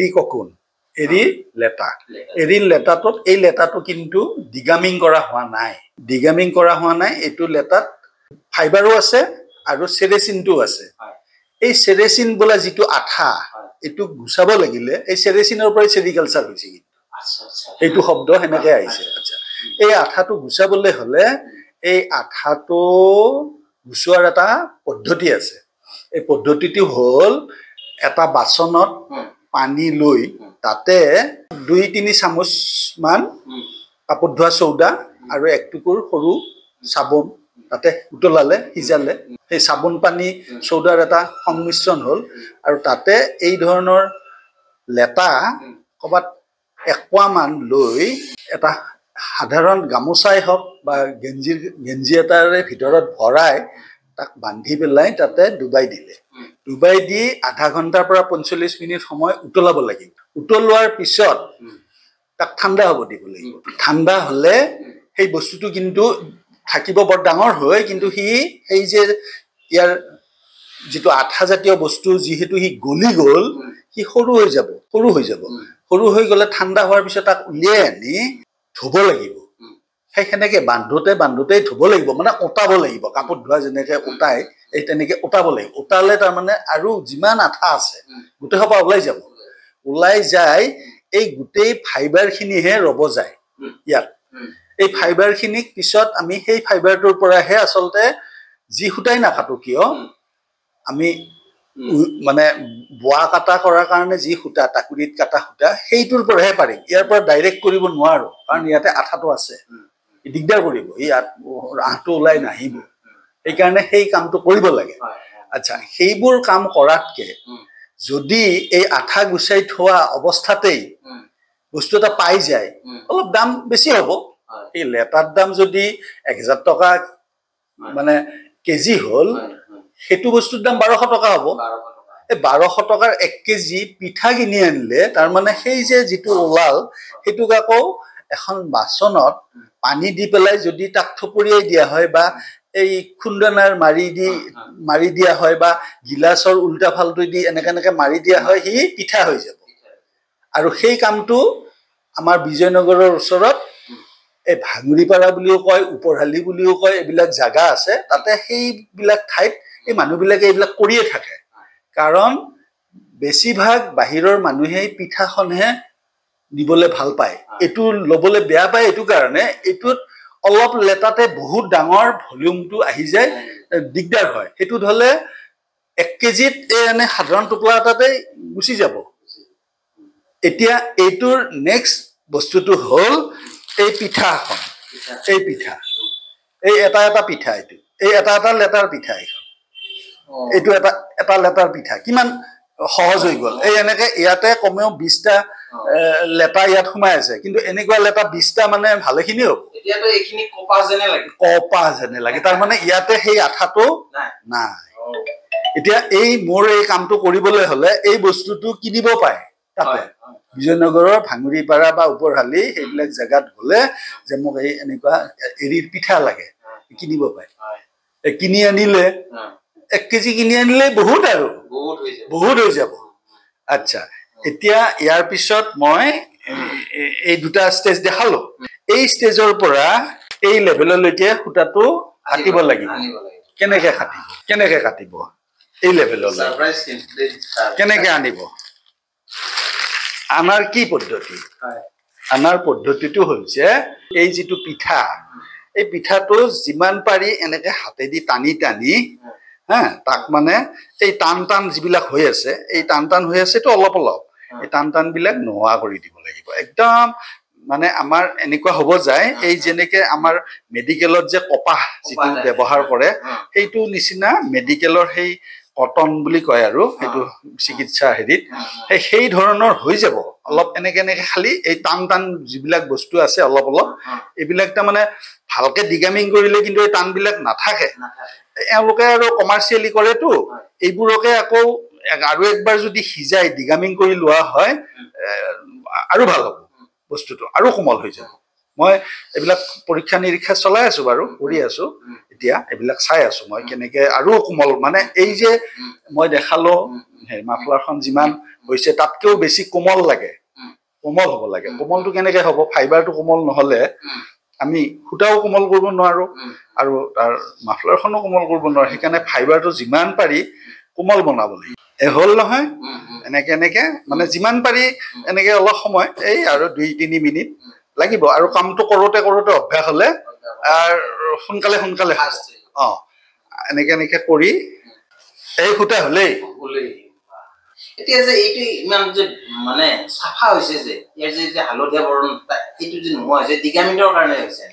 এৰী ককুন, এৰীৰ লেটা। এৰীৰ লেটাটোত এই লেটাটো কিন্তু ডিগামিং কৰা হোৱা নাই। ডিগামিং কৰা হোৱা নাই। এইটো লেটাত ফাইবাৰো আছে আৰু চেৰেচিনটো আছে। এই চেৰেচিন বোলা যিটো আঠা, এইটো গুচাব লাগিলে এই চেৰেচিনৰ পৰাই চেৰিকালচাৰ হৈছে। কিন্তু এইটো শব্দ সেনেকে আহিছে। আচ্ছা, এই আঠাটো গুচাবলৈ হলে এই আঠাটো গুচোৱাৰ এটা পদ্ধতি আছে। এই পদ্ধতিটো হ'ল এটা বাচনত পানী লৈ তাতে 2-3 চামুচ মান কাপোৰ ধোৱা চৌদা আৰু এক টুকুৰ সৰু চাবোন তাতে উতলালে, সিজালে। সেই চাবোন পানী চৌদাৰ এটা সংমিশ্ৰণ হ'ল আৰু তাতে এই ধৰণৰ লেটা ক'ৰবাত 1 পোৱা মান লৈ এটা সাধাৰণ গামোচাই হওক বা গেঞ্জি এটাৰে ভিতৰত ভৰাই তাক বান্ধি পেলাই তাতে ডুবাই দিলে। ডুবাই দি আধা ঘণ্টাৰ পৰা 45 মিনিট সময় উতলাব লাগিব। উতলোৱাৰ পিছত তাক ঠাণ্ডা হ'ব দিব লাগিব। ঠাণ্ডা হ'লে সেই বস্তুটো কিন্তু থাকিব বৰ ডাঙৰ হয়, কিন্তু সেই যে ইয়াৰ যিটো আঠা জাতীয় বস্তু যিহেতু সি গলি গ'ল, সি সৰু হৈ যাব। সৰু হৈ গ'লে ঠাণ্ডা হোৱাৰ পিছত তাক উলিয়াই আনি ধুব লাগিব। সেই সেনেকে বান্ধোতেই ধুব লাগিব, মানে উতাব লাগিব। কাপোৰ ধোৱা যেনেকে উতাই, এই তেনেকে উতাব লাগিব। উতালে তাৰমানে আৰু যিমান আঠা আছে গোটেই সোপা ওলাই যাব। ওলাই যায় এই গোটেই ফাইবাৰখিনিহে ৰব যায় ইয়াত। এই ফাইবাৰখিনিক পিছত আমি সেই ফাইবাৰটোৰ পৰাহে আচলতে যি সূতাই নাকাটো কিয়, আমি মানে বোৱা কটা কৰাৰ কাৰণে যি সূতা, টাকুৰিত কাটা সূতা, সেইটোৰ পৰাহে পাৰিম। ইয়াৰ পৰা ডাইৰেক্ট কৰিব নোৱাৰো, কাৰণ ইয়াতে আঠাটো আছে। দিগদাৰ কৰিব, এই আঠটো ওলাই নাহিব। সেইকাৰণে সেই কামটো কৰিব লাগে। আচ্ছা, সেইবোৰ কাম কৰাতকে যদি এই আঠা গুচাই থোৱা অৱস্থাতেই বস্তু এটা পাই যায়, অলপ দাম বেছি হ'ব। এই লেটাৰ দাম যদি 1000 টকা মানে কেজি হ'ল, সেইটো বস্তুৰ দাম 1200 টকা হ'ব। এই 1200 টকাৰ 1 কেজি পিঠা কিনি আনিলে তাৰমানে সেই যে যিটো ওলাল, সেইটোক আকৌ এখন বাচনত পানী দি পেলাই যদি তাক থপৰিয়াই দিয়া হয় বা এই খুন্দনাৰ মাৰি দিয়া হয় বা গিলাচৰ উল্টা ফালটো দি এনেকে মাৰি দিয়া হয়, সি পিঠা হৈ যাব। আৰু সেই কামটো আমাৰ বিজয়নগৰৰ ওচৰত এই ভাঙুৰিপাৰা বুলিও কয়, ওপৰহালি বুলিও কয়, এইবিলাক জাগা আছে। তাতে সেইবিলাক ঠাইত এই মানুহবিলাকে এইবিলাক কৰিয়ে থাকে। কাৰণ বেছিভাগ বাহিৰৰ মানুহে পিঠাখনহে নিবলৈ ভাল পায়। এইটো ল'বলৈ বেয়া পায় এইটো কাৰণে, এইটোত অলপ লেটাতে বহুত ডাঙৰ ভলিউমটো আহি যায়, দিগদাৰ হয়। সেইটোত হ'লে 1 কেজিত এনে সাধাৰণ টোপোলা এটাতে গুচি যাব। এতিয়া এইটোৰ নেক্সট বস্তুটো হ'ল এই পিঠাখন। এই পিঠা, এই এটা পিঠা, এই এটা লেটাৰ পিঠা। এইটো এটা লেটাৰ পিঠা কিমান সহজ হৈ গ'ল। এই এনেকে ইয়াতে কমেও 20টা লেটা ইয়াত সোমাই আছে, কিন্তু এনেকুৱা লেটা 20টা মানে ভালেখিনি হ'ব। এতিয়াতো এইখিনি কপাহ যেনে লাগে। তাৰমানে ইয়াতে সেই আঠাটো নাই। এতিয়া মোৰ এই কামটো কৰিবলৈ হ'লে এই বস্তুটো কিনিব পায় তাতে। বিজয়নগৰৰ ভাঙুৰিপাৰা বা ওপৰহালি সেইবিলাক জেগাত গ'লে যে মোক এই এনেকুৱা এৰীৰ পিঠা লাগে, কিনিব পায়। কিনি আনিলে 1 কেজি কিনি আনিলে বহুত হৈ যাব। আচ্ছা, এতিয়া ইয়াৰ পিছত মই এই 2টা ষ্টেজ দেখালো। এই ষ্টেজৰ পৰা এই লেভেললৈকে সূতাটো কাটিব লাগিব। কেনেকে কাটিব এই লেভেললৈ কেনেকে আনিব? আনাৰ কি পদ্ধতি? আনাৰ পদ্ধতিটো হৈছে এই যিটো পিঠা, এই পিঠাটো যিমান পাৰি এনেকে হাতেদি টানি তাক মানে এই টান যিবিলাক হৈ আছে, এই টান হৈ আছেতো অলপ এই টান বিলাক নোহোৱা কৰি দিব লাগিব। একদম মানে আমাৰ এনেকুৱা হ'ব যায়, এই যেনেকে আমাৰ মেডিকেলত যে কপাহ যিটো ব্যৱহাৰ কৰে, সেইটো নিচিনা মেডিকেলৰ সেই কটন বুলি কয় আৰু সেইটো চিকিৎসা হেৰিত সেই ধৰণৰ হৈ যাব। অলপ এনেকে খালি এই টান যিবিলাক বস্তু আছে অলপ এইবিলাক তাৰমানে ভালকে ডিগামিং কৰিলে কিন্তু এই টানবিলাক নাথাকে। এওঁলোকে আৰু কমাৰ্চিয়েলি কৰেতো, এইবোৰকে আকৌ আৰু একবাৰ যদি সিজাই ডিগামিং কৰি লোৱা হয় আৰু ভাল হ'ব, বস্তুটো আৰু কোমল হৈ যাব। মই এইবিলাক পৰীক্ষা নিৰীক্ষা চলাই আছো বাৰু, কৰি আছো। এতিয়া এইবিলাক চাই আছো মই কেনেকে আৰু কোমল, মানে এই যে মই দেখালো মাফলাৰখন যিমান হৈছে তাতকেও বেছি কোমল লাগে, কোমল হ'ব লাগে। কোমলটো কেনেকৈ হ'ব? ফাইবাৰটো কোমল নহ'লে আমি সূতাও কোমল কৰিব নোৱাৰোঁ আৰু তাৰ মাফলাৰখনো কোমল কৰিব নোৱাৰোঁ। সেইকাৰণে ফাইবাৰটো যিমান পাৰি কোমল বনাব লাগিব। হ'ল নহয় এনেকৈ এনেকৈ মানে যিমান পাৰি এনেকৈ অলপ সময় এই আৰু 2-3 মিনিট লাগিব আৰু কামটো কৰোঁতে কৰোঁতে অভ্যাস হ'লে সোনকালে সোনকালে হ'ব। এনেকৈ এনেকৈ কৰি এই সূতা হ'লেই। এতিয়া যে এইটো ইমান যে মানে চাফা হৈছে যে ইয়াৰ যে হালধীয়া বৰণ এইটো যে নোহোৱা হৈছে দিগামিনৰ কাৰণে হৈছে?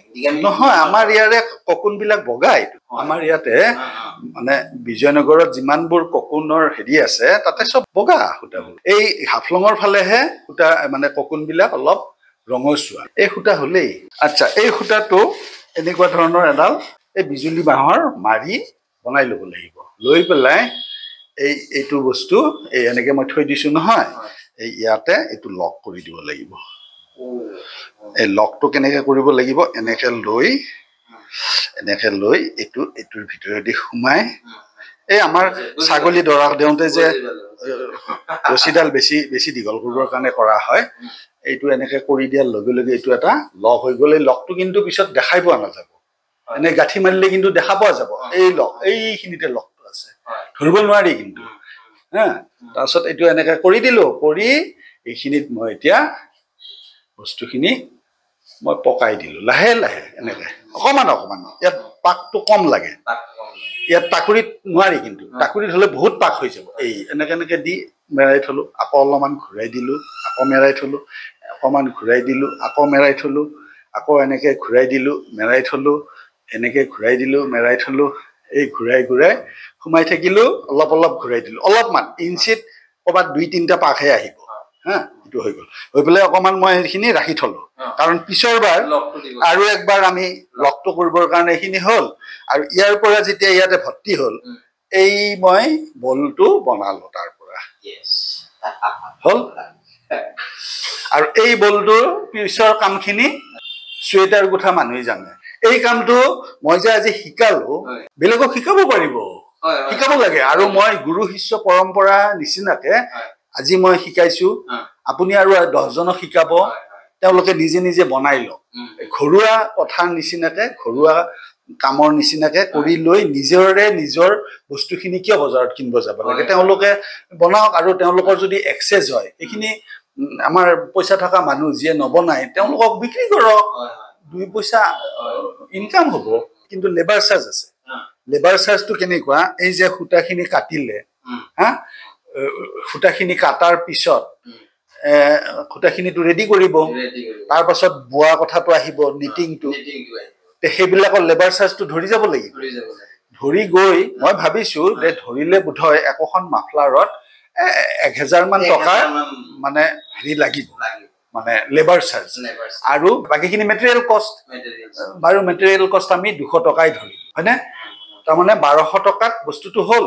নহয়, আমাৰ ইয়াৰে ককুনবিলাক বগা। এইটো আমাৰ ইয়াতে মানে বিজয়নগৰত যিমানবোৰ ককুনৰ হেৰি আছে তাতে চব বগা সূতাবোৰ। এই হাফলঙৰ ফালেহে সূতা মানে ককুনবিলাক অলপ ৰঙচুৱা। এই সূতা হ'লেই। আচ্ছা, এই সূতাটো এনেকুৱা ধৰণৰ এডাল এই বিজুলী বাঁহৰ মাৰি বনাই ল'ব লাগিব। লৈ পেলাই এইটো বস্তু এই এনেকৈ মই থৈ দিছোঁ নহয়, এই ইয়াতে এইটো লক কৰি দিব লাগিব। এই লকটো কেনেকৈ কৰিব লাগিব? এনেকৈ লৈ এইটোৰ ভিতৰেদি সোমাই এই আমাৰ ছাগলী দৰা দিওঁতে যে ৰছীডাল বেছি দীঘল কৰিবৰ কাৰণে কৰা হয়, এইটো এনেকৈ কৰি দিয়াৰ লগে লগে এইটো এটা লক হৈ গ'লে লকটো কিন্তু পিছত দেখাই পোৱা নাযাব। এনে গাঁঠি মাৰিলে কিন্তু দেখা পোৱা যাব এই লক, এইখিনিতে লকটো আছে, ধৰিব নোৱাৰি কিন্তু। তাৰপিছত এইটো এনেকৈ কৰি দিলোঁ। কৰি এইখিনিত মই এতিয়া বস্তুখিনি মই পকাই দিলোঁ লাহে লাহে এনেকৈ অকণমান অকণমান। ইয়াত পাকটো কম লাগে, ইয়াত টাকুৰিত নোৱাৰি কিন্তু। টাকুৰিত হ'লে বহুত পাক হৈ যাব। এনেকৈ এনেকৈ দি মেৰাই থলোঁ, আকৌ অলপমান ঘূৰাই দিলোঁ, আকৌ মেৰাই থলোঁ, অকণমান ঘূৰাই দিলোঁ, আকৌ মেৰাই থলোঁ, আকৌ এনেকৈ ঘূৰাই দিলোঁ, মেৰাই থলোঁ, এনেকৈ ঘূৰাই দিলোঁ, মেৰাই থলোঁ। এই ঘূৰাই ঘূৰাই সোমাই থাকিলোঁ, অলপ অলপ ঘূৰাই দিলোঁ, অলপমান ইঞ্চিত ক'ৰবাত 2-3টা পাকহে আহিব। এইটো হৈ গ'ল। হৈ পেলাই অকণমান মই এইখিনি ৰাখি থলোঁ, কাৰণ পিছৰবাৰ আৰু একবাৰ আমি লকটো কৰিবৰ কাৰণে এইখিনি হ'ল। আৰু ইয়াৰ পৰা যেতিয়া ইয়াতে ভৰ্তি হ'ল, এই মই বলটো বনালোঁ তাৰ পৰা হ'ল। আৰু এই বলটোৰ পিছৰ কামখিনি চুৱেটাৰ গোঠা মানুহে জানে। এই কামটো মই যে আজি শিকালোঁ, বেলেগক শিকাব পাৰিব, শিকাব লাগে। আৰু মই গুৰু শিষ্য পৰম্পৰা নিচিনাকে আজি মই শিকাইছোঁ, আপুনি আৰু 10জনক শিকাব, তেওঁলোকে নিজে নিজে বনাই লওক। ঘৰুৱা কথাৰ নিচিনাকে, ঘৰুৱা কামৰ নিচিনাকে কৰি লৈ নিজৰ বস্তুখিনি কিয় বজাৰত কিনিব যাব লাগে? তেওঁলোকে বনাওক। আৰু তেওঁলোকৰ যদি এক্সেছ হয়, এইখিনি আমাৰ পইচা থকা মানুহ যিয়ে নবনায় তেওঁলোকক বিক্ৰী কৰক, 2 পইচা ইনকাম হ'ব। কিন্তু লেবাৰ চাৰ্জ আছে। লেবাৰ চাৰ্জটো কেনেকুৱা? এই যে সূতাখিনি কাটিলে, সূতাখিনি কাটাৰ পিছত সূতাখিনিটো ৰেডি কৰিব, তাৰপাছত বোৱা কথাটো আহিব, নিটিংটো, সেইবিলাকৰ লেবাৰ চাৰ্জটো ধৰি যাব লাগিব। ধৰি গৈ মই ভাবিছোঁ যে ধৰিলে বোধহয় একোখন মাফলাৰত 1000 মান টকা মানে হেৰি লাগিব, মানে লেবাৰ চাৰ্জ। আৰু বাকীখিনি মেটেৰিয়েল কষ্ট। বাৰু মেটেৰিয়েল কষ্ট আমি 200 টকাই ধৰিলোঁ, হয়নে? তাৰমানে 1200 টকাত বস্তুটো হ'ল,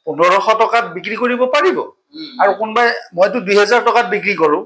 1500 টকাত বিক্ৰী কৰিব পাৰিব। আৰু কোনোবাই, মইতো 2000 টকাত বিক্ৰী কৰোঁ।